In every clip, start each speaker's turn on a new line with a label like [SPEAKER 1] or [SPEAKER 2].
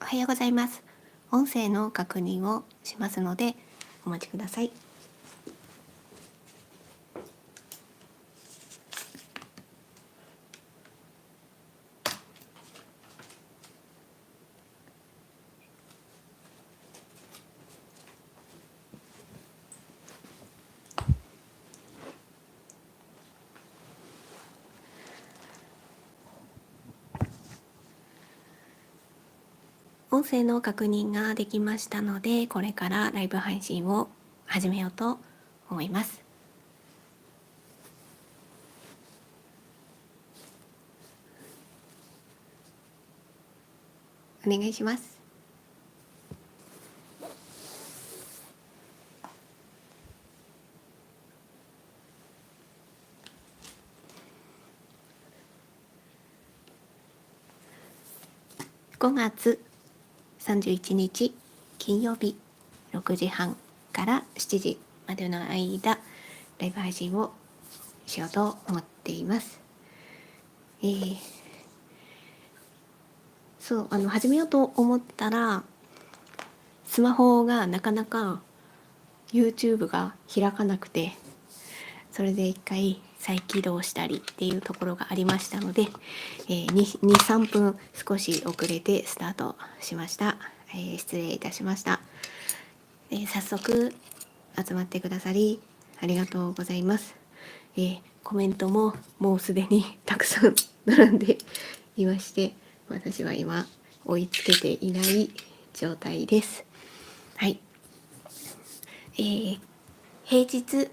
[SPEAKER 1] はようございます。音声の確認をしますのでお待ちください。音声の確認ができましたので、これからライブ配信を始めようと思います。お願いします。5月31日金曜日6時半から7時までの間、ライブ配信をしようと思っています。始めようと思ったら、スマホがなかなか YouTube が開かなくて、それで一回再起動したりっていうところがありましたので、2、3分少し遅れてスタートしました。失礼いたしました。早速集まってくださりありがとうございます。コメントももうすでにたくさん並んでいまして、私は今追いつけていない状態です。はい。平日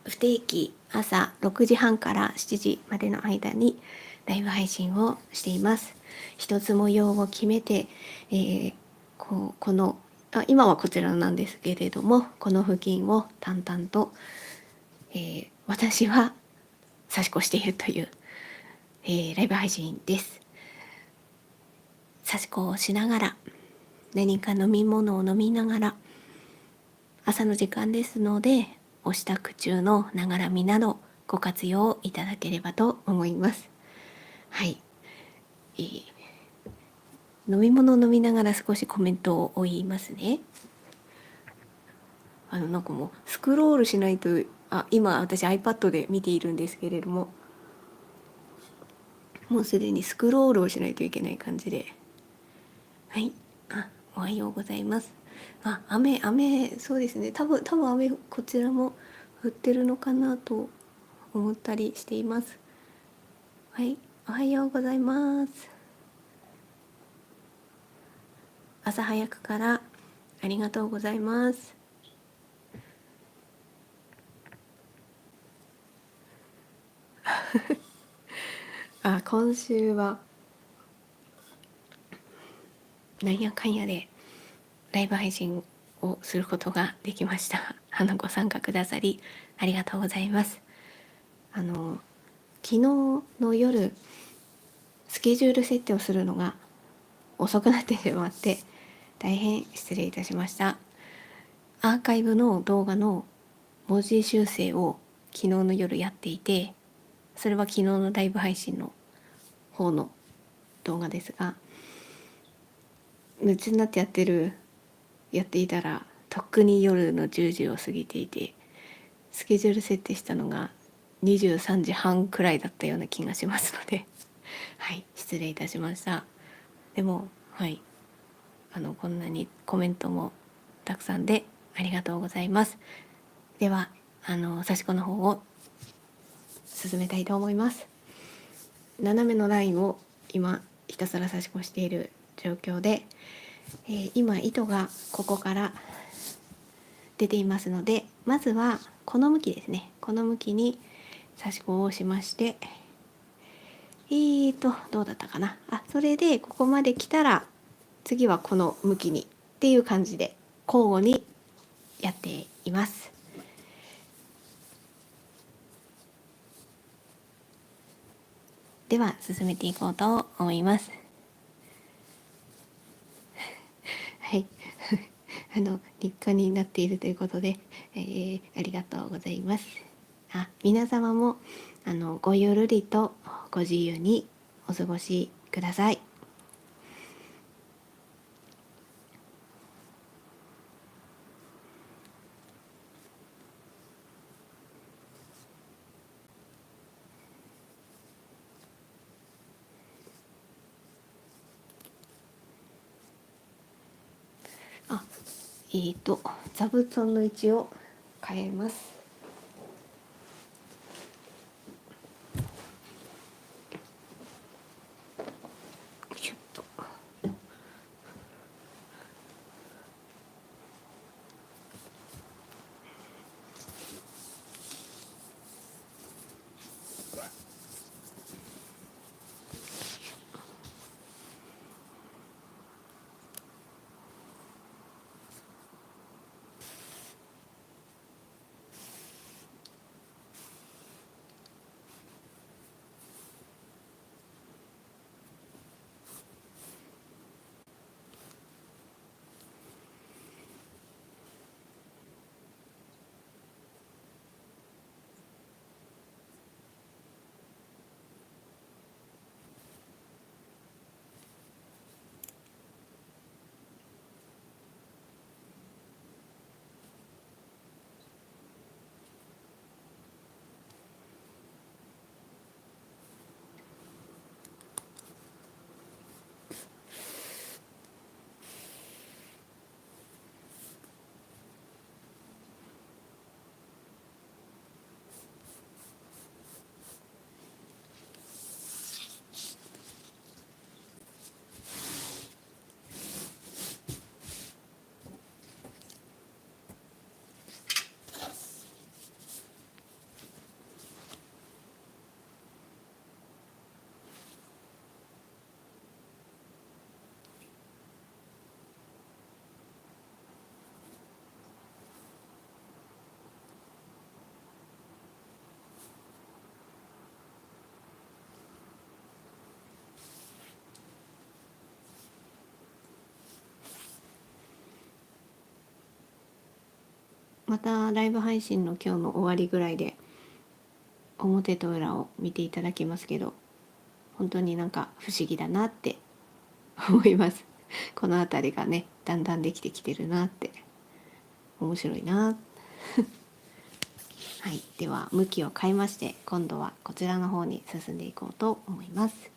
[SPEAKER 1] 不定期朝6時半から7時までの間にライブ配信をしています。一つ模様を決めて、この今はこちらなんですけれども、この付近を淡々と、私は差し越しているという、ライブ配信です。差し子をしながら、何か飲み物を飲みながら、朝の時間ですのでお支度中のながらみなどご活用いただければと思います。はい、飲み物を飲みながら少しコメントを追いますね。なんかもうスクロールしないと、今私 iPad で見ているんですけれども、もうすでにスクロールをしないといけない感じで、はい、おはようございます。雨そうですね、多分雨こちらも降ってるのかなと思ったりしています。はい、おはようございます。朝早くからありがとうございます。今週はなんやかんやでライブ配信をすることができました。ご参加くださりありがとうございます。昨日の夜スケジュール設定をするのが遅くなってしまって大変失礼いたしました。アーカイブの動画の文字修正を昨日の夜やっていて、それは昨日のライブ配信の方の動画ですが、夢中になってやっていたらとっくに夜の10時を過ぎていて、スケジュール設定したのが23時半くらいだったような気がしますのではい失礼いたしました。でもはいこんなにコメントもたくさんでありがとうございます。では差し子の方を進めたいと思います。斜めのラインを今ひたすら差し越している状況で、今糸がここから出ていますので、まずはこの向きですね、この向きに差し子をしまして、どうだったかな、それでここまで来たら次はこの向きにっていう感じで交互にやっています。では進めていこうと思います。はい日課になっているということで、ありがとうございます。皆様もごゆるりとご自由にお過ごしください。座布団の位置を変えます。ちょっとまたライブ配信の今日の終わりぐらいで表と裏を見ていただきますけど、本当になんか不思議だなって思います。この辺りがねだんだんできてきてるなって、面白いな。はい、では向きを変えまして、今度はこちらの方に進んでいこうと思います。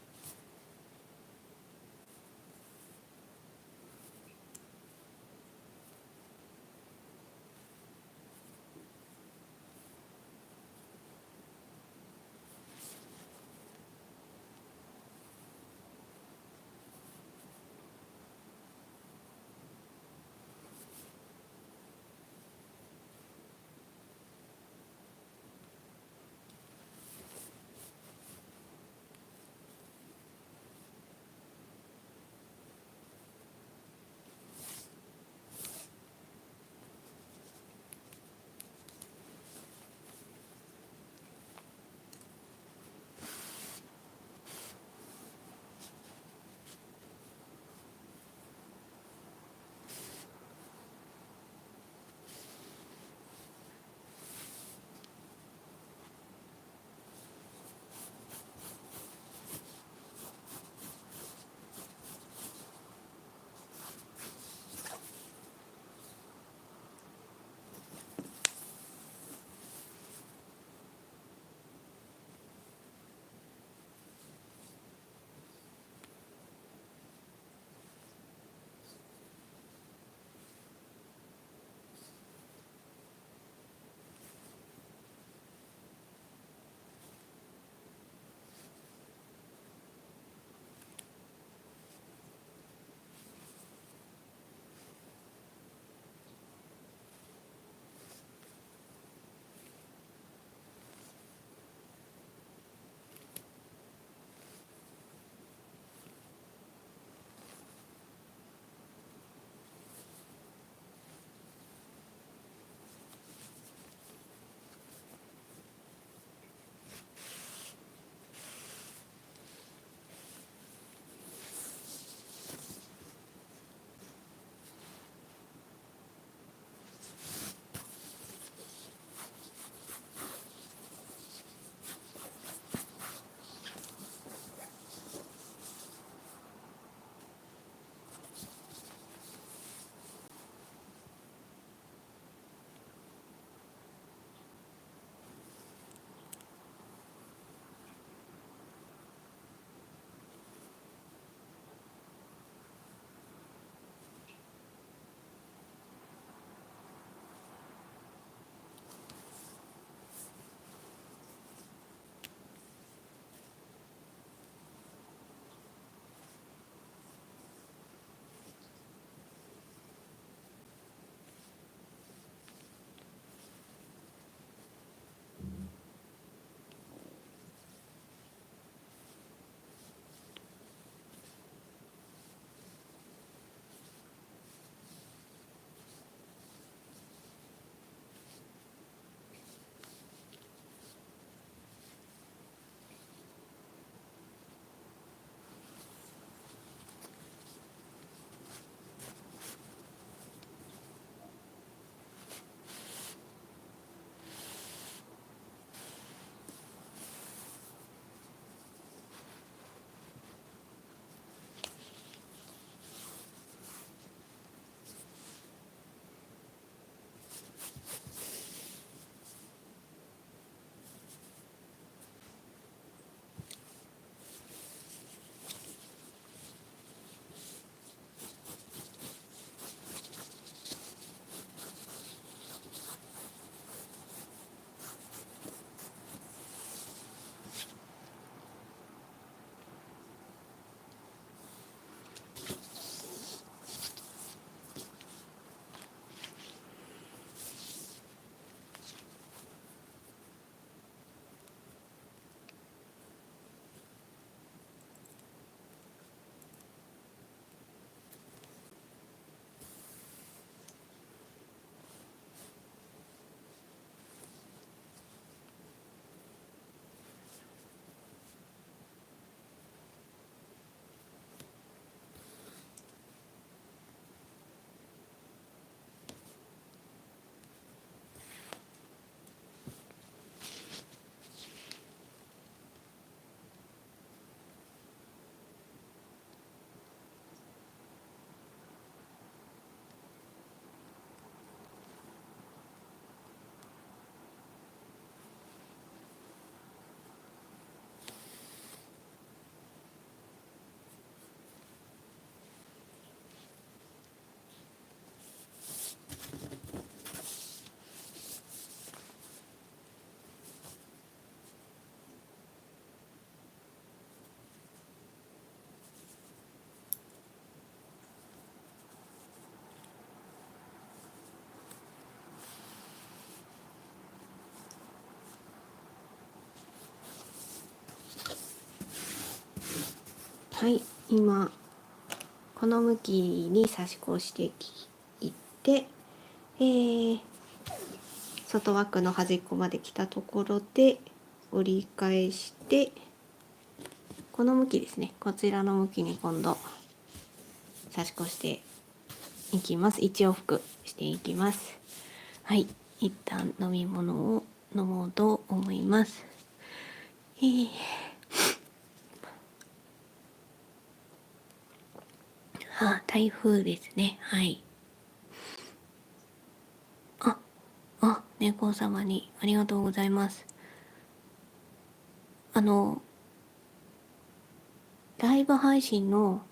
[SPEAKER 1] はい、今この向きに差し越していって、外枠の端っこまで来たところで折り返して、この向きですね、こちらの向きに今度差し越していきます。1往復していきます。はい、一旦飲み物を飲もうと思います。台風ですね。はい。猫様にありがとうございます。ライブ配信の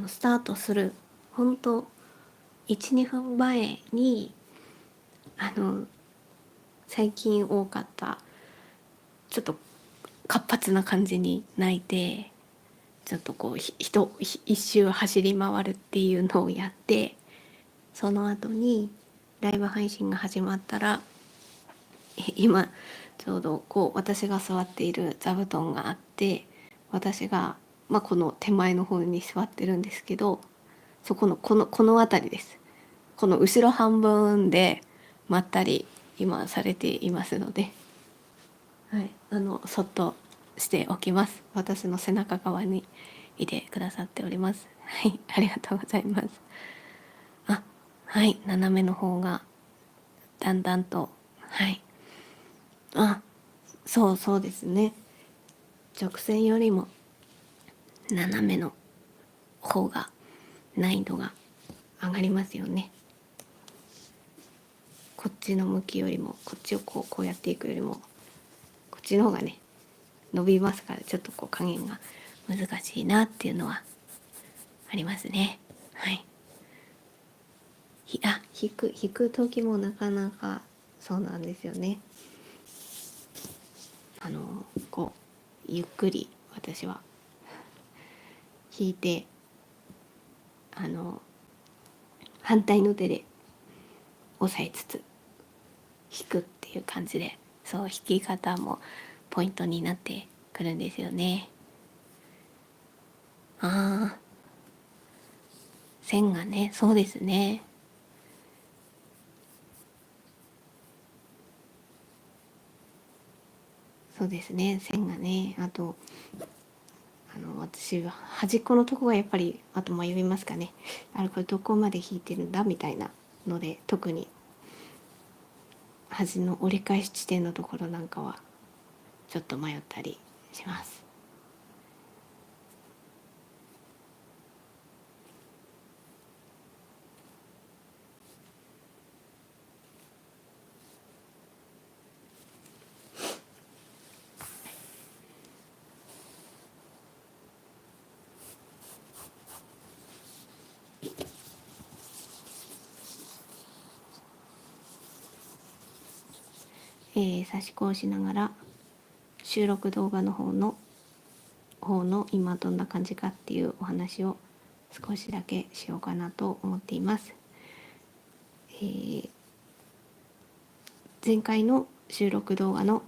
[SPEAKER 1] スタートする本当1、2分前に最近多かったちょっと活発な感じに泣いて、ちょっとこう一周走り回るっていうのをやって、その後にライブ配信が始まったら、今ちょうどこう私が座っている座布団があって、私が、この手前の方に座ってるんですけど、そこのこの辺りです。この後ろ半分でまったり今されていますので、はい、そっとしておきます。私の背中側にいてくださっております。はい、ありがとうございます。はい、斜めの方がだんだんと、はい、そうですね。直線よりも斜めの方が難易度が上がりますよね。こっちの向きよりも、こっちをこうやっていくよりもこっちの方がね伸びますから、ちょっとこう加減が難しいなっていうのはありますね。はい。引く時もなかなかそうなんですよね。こうゆっくり私は引いて、反対の手で押さえつつ引くっていう感じで、そう引き方もポイントになってくるんですよね。線がね、そうですね。そうですね、線がね、あと私は端っこのとこがやっぱりあと迷いますかね。これどこまで引いてるんだみたいなので、特に端の折り返し地点のところなんかはちょっと迷ったりします。差し子をしながら収録動画の方の今どんな感じかっていうお話を少しだけしようかなと思っています。前回の収録動画の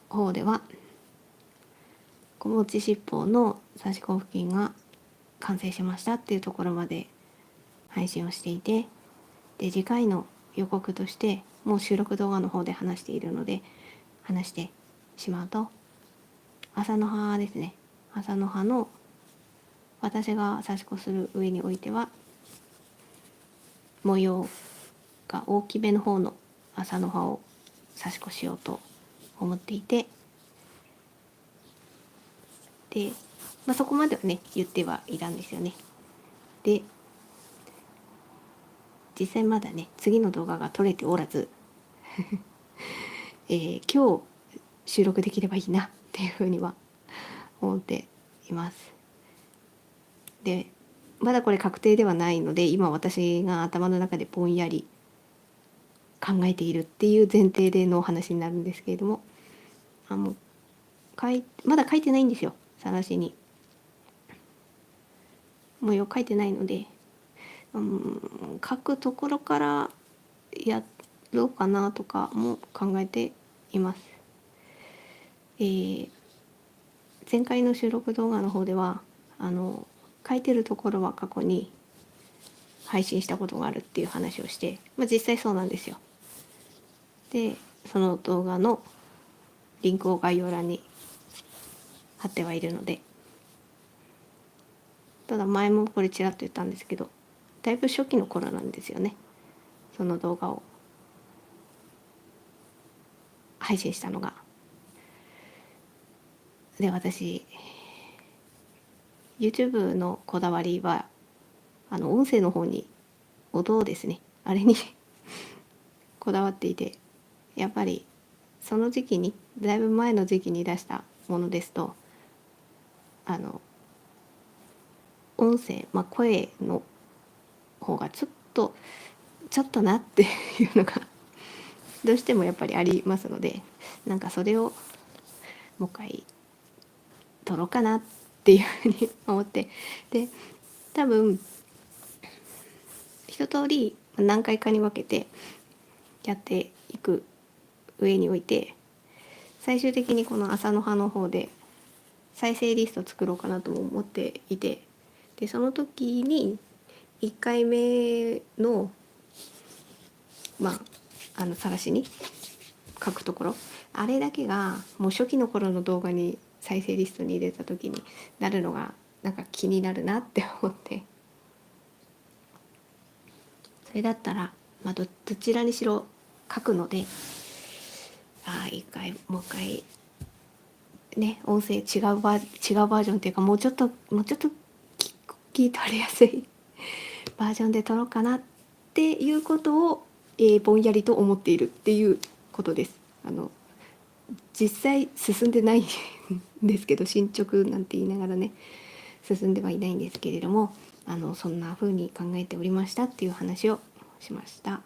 [SPEAKER 1] 方では子持ち七宝の差し子付近が完成しましたっていうところまで配信をしていて、で次回の予告としてもう収録動画の方で話しているので話してしまうと、麻の葉ですね。麻の葉の私が差し子する上においては模様が大きめの方の麻の葉を差し子しようと思っていて、で、そこまではね言ってはいたんですよね。で実際まだね次の動画が撮れておらず今日収録できればいいなっていうふうには思っています。でまだこれ確定ではないので、今私が頭の中でぼんやり考えているっていう前提でのお話になるんですけれども、もうまだ書いてないんですよ。さしに模様書いてないので、書くところからやろうかなとかも考えています。前回の収録動画の方では書いてるところは過去に配信したことがあるっていう話をして、実際そうなんですよ。でその動画のリンクを概要欄に貼ってはいるので、ただ前もこれちらっと言ったんですけど、だいぶ初期の頃なんですよね、その動画を配信したのが。で私 YouTube のこだわりは音声の方に、音ですね、あれにこだわっていて、やっぱりその時期に、だいぶ前の時期に出したものですと音声、声の方がちょっとなっていうのがどうしてもやっぱりありますので、なんかそれをもう一回撮ろうかなっていうふうに思って、で多分一通り何回かに分けてやっていく上において、最終的にこの朝の葉の方で再生リスト作ろうかなとも思っていて、でその時に1回目の晒しに書くところ、あれだけがもう初期の頃の動画に再生リストに入れた時になるのがなんか気になるなって思って、それだったら、どちらにしろ書くので、もう一回ね、音声違うバージョンっていうか、もうちょっと聞い取りやすいバージョンで撮ろうかなっていうことを、ぼんやりと思っているっていうことです。実際進んでないんですけど、進捗なんて言いながらね、進んではいないんですけれども、そんな風に考えておりましたっていう話をしました。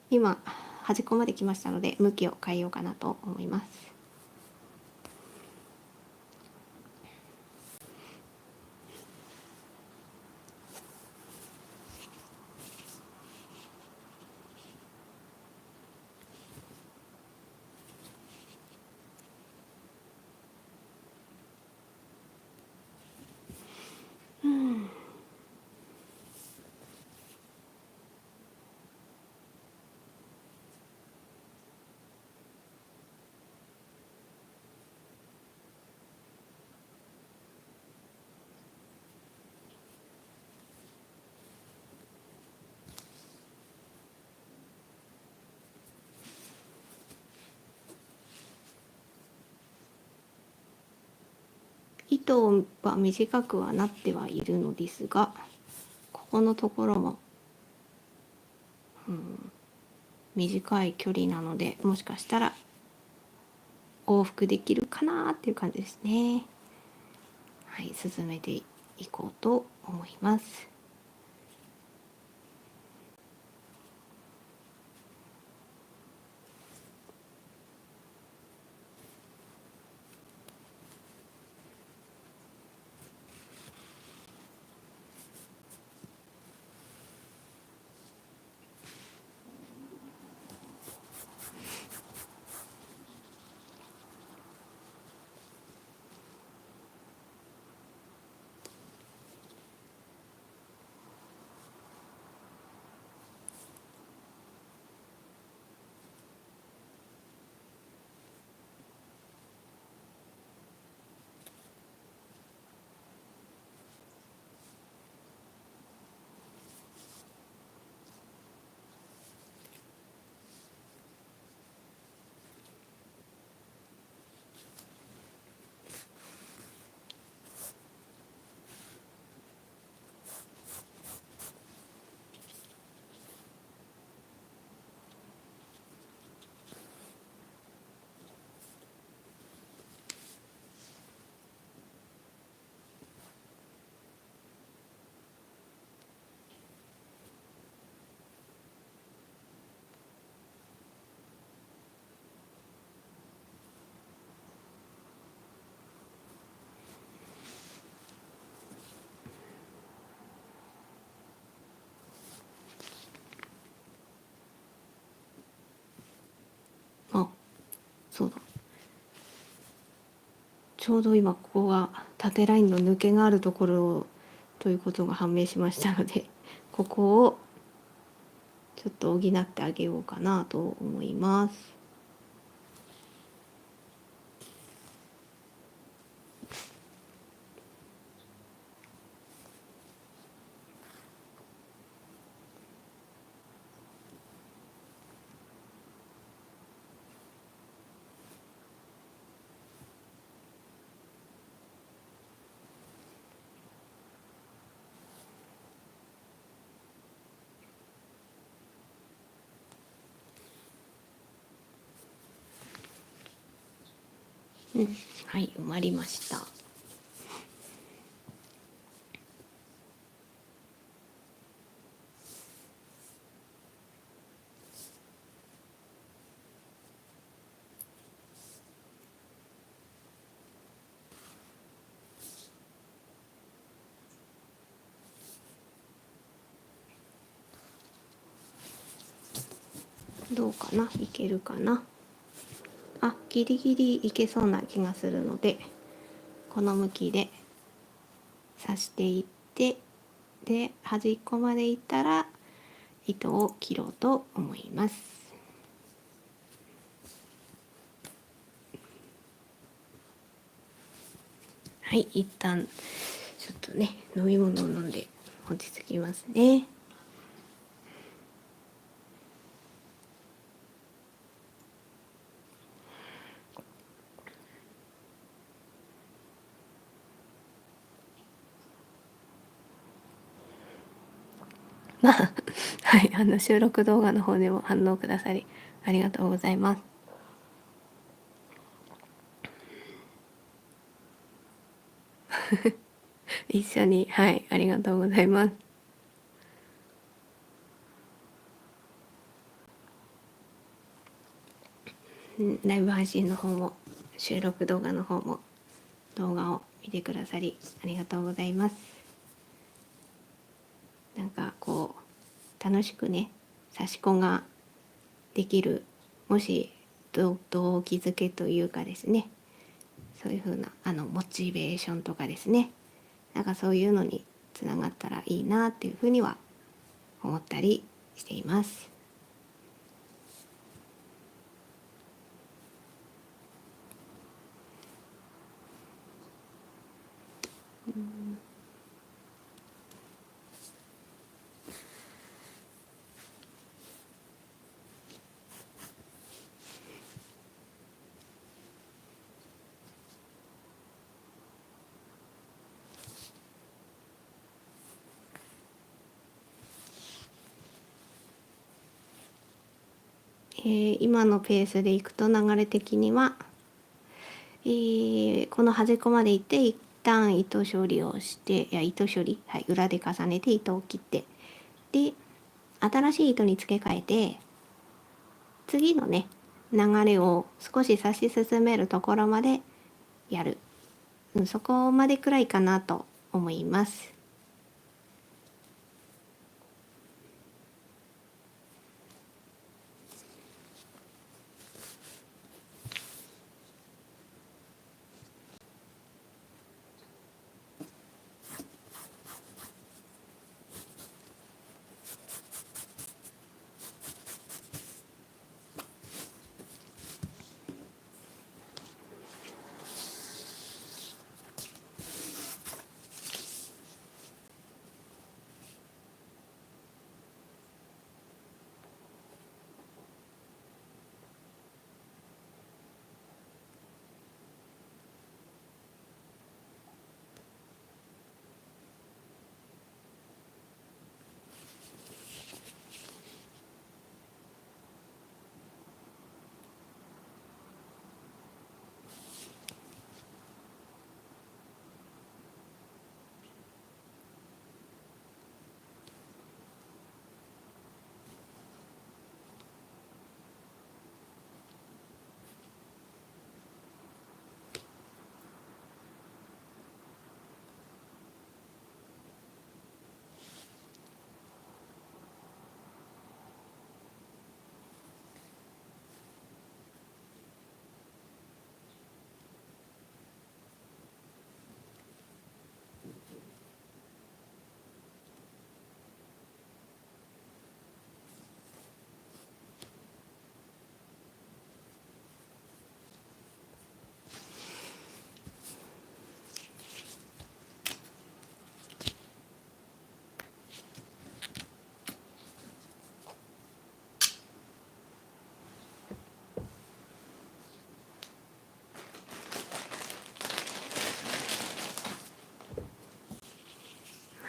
[SPEAKER 1] 今端っこまで来ましたので、向きを変えようかなと思います。糸は短くはなってはいるのですが、ここのところも、短い距離なので、もしかしたら往復できるかなっていう感じですね。はい、進めていこうと思います。そうだ、ちょうど今ここが縦ラインの抜けがあるところということが判明しましたので、ここをちょっと補ってあげようかなと思います。うん、はい、埋まりました。どうかな、いけるかな。あ、ギリギリいけそうな気がするので、この向きで刺していって、で端っこまでいったら糸を切ろうと思います。はい、一旦ちょっとね、飲み物を飲んで落ち着きますね。まあ、はい、収録動画の方でも反応くださりありがとうございます。一緒に、はい、ありがとうございます。ライブ配信の方も収録動画の方も動画を見てくださりありがとうございます。なんかこう楽しくね、刺し子ができる、もし動機づけというかですね、そういう風なモチベーションとかですね、なんかそういうのにつながったらいいなっていうふうには思ったりしています。今のペースでいくと流れ的には、この端っこまで行って一旦糸処理をして、糸処理、はい、裏で重ねて糸を切って、で新しい糸に付け替えて、次のね流れを少し指し進めるところまでやる、そこまでくらいかなと思います。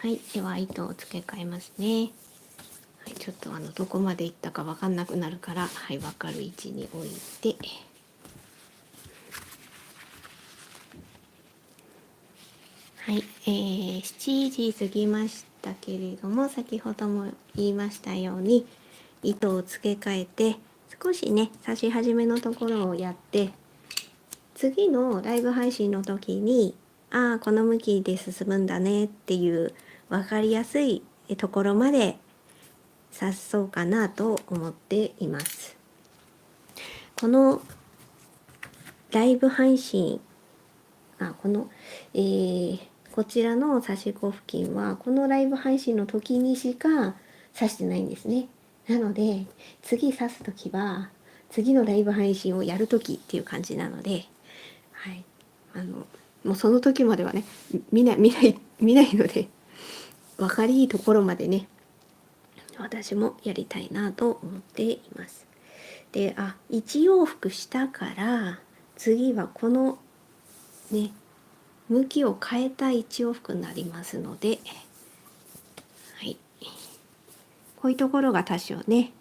[SPEAKER 1] はい、では糸を付け替えますね。はい、ちょっとどこまでいったか分かんなくなるから、はい、分かる位置に置いて、はい、7時過ぎましたけれども、先ほども言いましたように糸を付け替えて、少しね刺し始めのところをやって、次のライブ配信の時にこの向きで進むんだねっていう分かりやすいところまで刺そうかなと思っています。このライブ配信この、こちらの刺し子付近はこのライブ配信の時にしか刺してないんですね。なので次刺す時は次のライブ配信をやる時っていう感じなので、はい、もうその時まではね見ないので、分かりいいところまでね私もやりたいなと思っています。で1往復したから次はこのね向きを変えた1往復になりますので、はい、こういうところが多少ね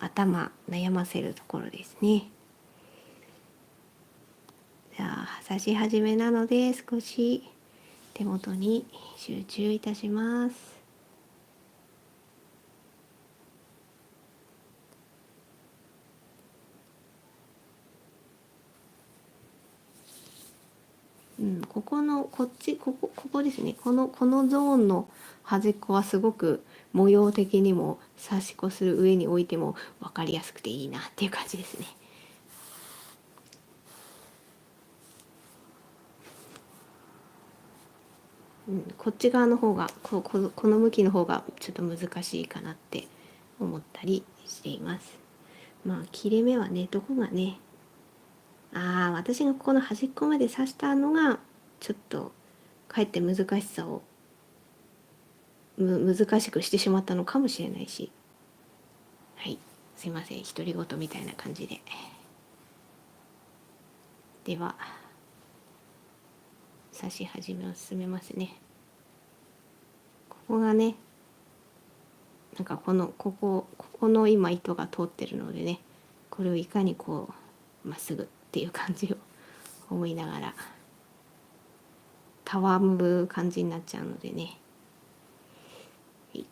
[SPEAKER 1] 頭悩ませるところですね。じゃあ刺し始めなので少し手元に集中いたします。ここのここですね、このゾーンの端っこはすごく模様的にも刺し子する上に置いても分かりやすくていいなっていう感じですね。こっち側の方がこの向きの方がちょっと難しいかなって思ったりしています。切れ目はねどこがね私がここの端っこまで刺したのがちょっとかえって難しさを難しくしてしまったのかもしれないし、はい、すいません独り言みたいな感じで。では刺し始めを進めますね。ここがねなんかここの今糸が通ってるのでね、これをいかにこうまっすぐっていう感じを思いながらたわむ感じになっちゃうのでね、はい、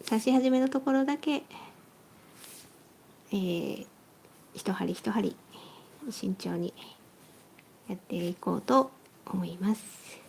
[SPEAKER 1] 刺し始めのところだけ、一針一針慎重にやっていこうと思います。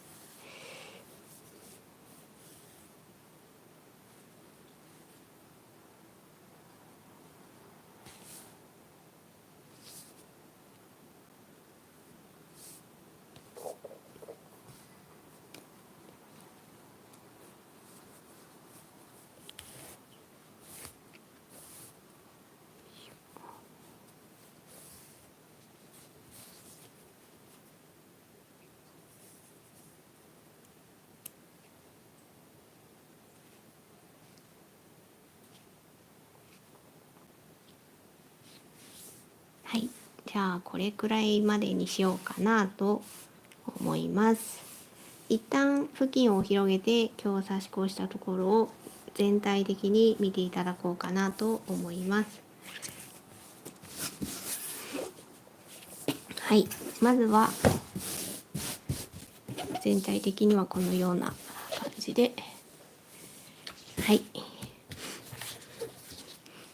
[SPEAKER 1] はい、じゃあこれくらいまでにしようかなと思います。一旦布巾を広げて今日刺し子したところを全体的に見ていただこうかなと思います。はい、まずは全体的にはこのような感じで、はい、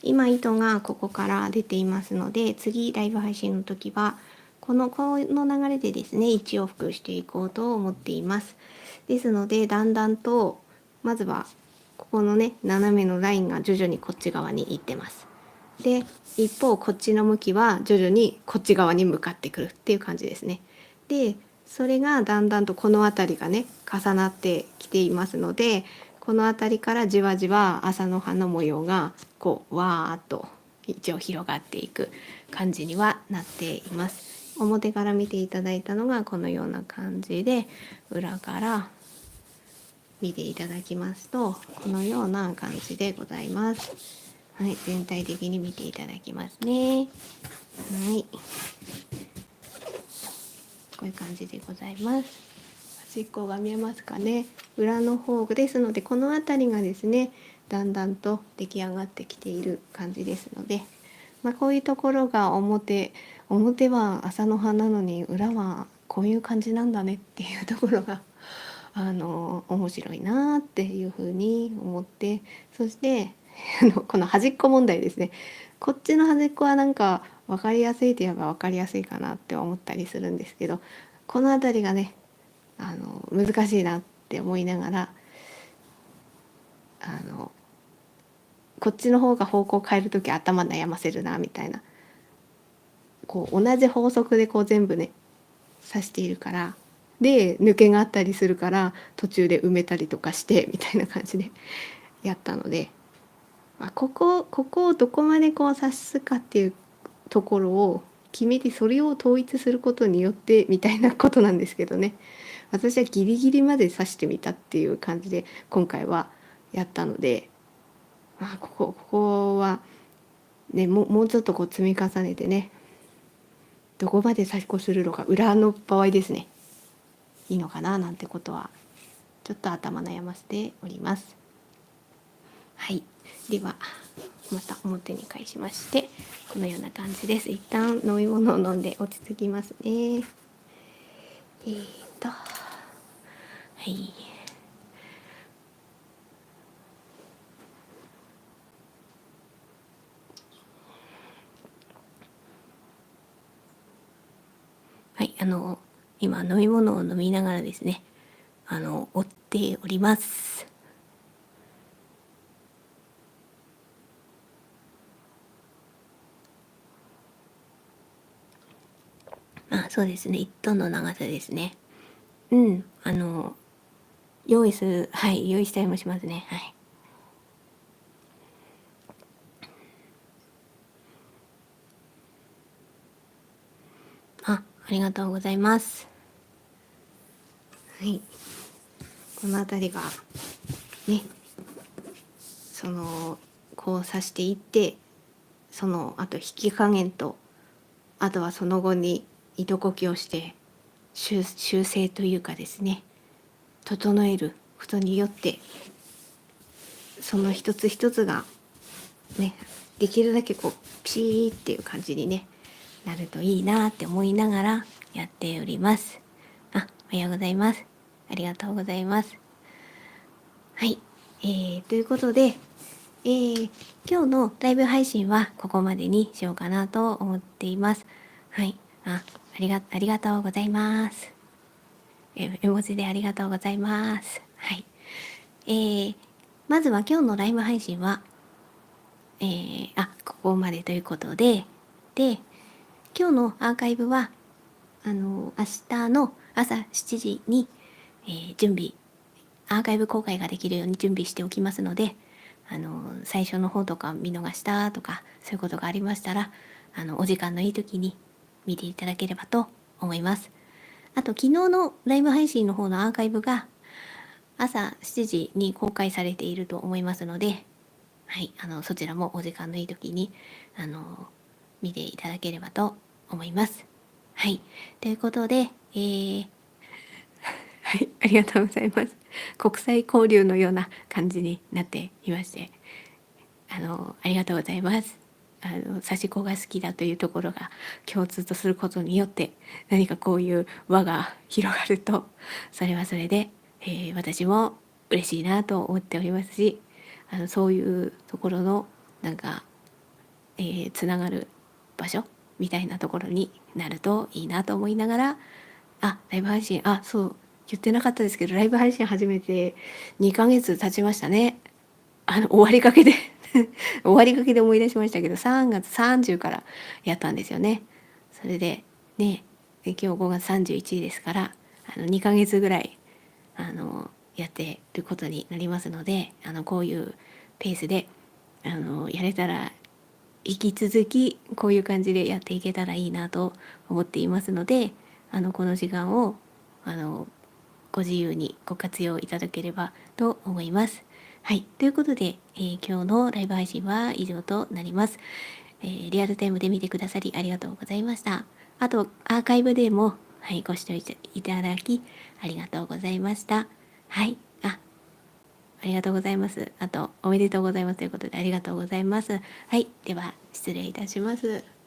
[SPEAKER 1] 今糸がここから出ていますので、次ライブ配信の時はこの流れでですね1往復していこうと思っています。ですのでだんだんとまずはここのね斜めのラインが徐々にこっち側に行ってます。で一方こっちの向きは徐々にこっち側に向かってくるっていう感じですね。でそれがだんだんとこの辺りがね重なってきていますので、この辺りからじわじわ麻の葉の模様がこうわーっと一応広がっていく感じにはなっています。表から見ていただいたのがこのような感じで、裏から見ていただきますとこのような感じでございます。はい、全体的に見ていただきますね。はい。こういう感じでございます。端っこが見えますかね。裏の方ですので、この辺りがですねだんだんと出来上がってきている感じですので、こういうところが表は麻の葉なのに裏はこういう感じなんだねっていうところが面白いなっていうふうに思って、そしてこの端っこ問題ですね。こっちの端っこはなんか分かりやすいといえば分かりやすいかなって思ったりするんですけど、この辺りがね難しいなって思いながら、こっちの方が方向変える時頭悩ませるなみたいな、こう同じ法則でこう全部ね指しているから、で抜けがあったりするから途中で埋めたりとかしてみたいな感じでやったので、ここをどこまでこう指すかっていうところを決めて、それを統一することによってみたいなことなんですけどね。私はギリギリまで指してみたっていう感じで今回はやったので、ここはねもうちょっとこう積み重ねてね、どこまで差し越するのか、裏の場合ですね、いいのかななんてことはちょっと頭悩ませております。はい、ではまた表に返しまして、このような感じです。一旦飲み物を飲んで落ち着きますね。はい、はい、今飲み物を飲みながらですね、追っております。そうですね、1トンの長さですね。用意したりもしますね。はい。ありがとうございます。はい。この辺りがね、こう刺していって、あと引き加減と、あとはその後に糸こきをして修正というかですね、整えることによってその一つ一つがね、できるだけこうピーっていう感じにねなるといいなって思いながらやっております。おはようございます。ありがとうございます。はい、ということで、今日のライブ配信はここまでにしようかなと思っています。はい、ありがとうございます。絵文字でありがとうございます。はい、まずは今日のライブ配信は、ここまでということで、今日のアーカイブは明日の朝7時に、アーカイブ公開ができるように準備しておきますので、最初の方とか見逃したとかそういうことがありましたら、お時間のいい時に見ていただければと思います。あと昨日のライブ配信の方のアーカイブが朝7時に公開されていると思いますので、はい、そちらもお時間のいい時に見ていただければと思います。はい、ということで、はい、ありがとうございます。国際交流のような感じになっていまして、ありがとうございます。刺し子が好きだというところが共通とすることによって何かこういう輪が広がると、それはそれで、私も嬉しいなと思っておりますし、そういうところのなんか、つながる場所みたいなところになるといいなと思いながら、ライブ配信そう言ってなかったですけど、ライブ配信始めて2ヶ月経ちましたね。終わりかけで終わりかけで思い出しましたけど、3月30からやったんですよね。それでね、今日5月31ですから、2ヶ月ぐらいやってることになりますので、こういうペースでやれたら、引き続きこういう感じでやっていけたらいいなと思っていますので、この時間をご自由にご活用いただければと思います。はい、ということで、今日のライブ配信は以上となります。リアルタイムで見てくださりありがとうございました。あとアーカイブでも、はい、ご視聴いただきありがとうございました。はい、ありがとうございます。あと、おめでとうございますということでありがとうございます。はい、では失礼いたします。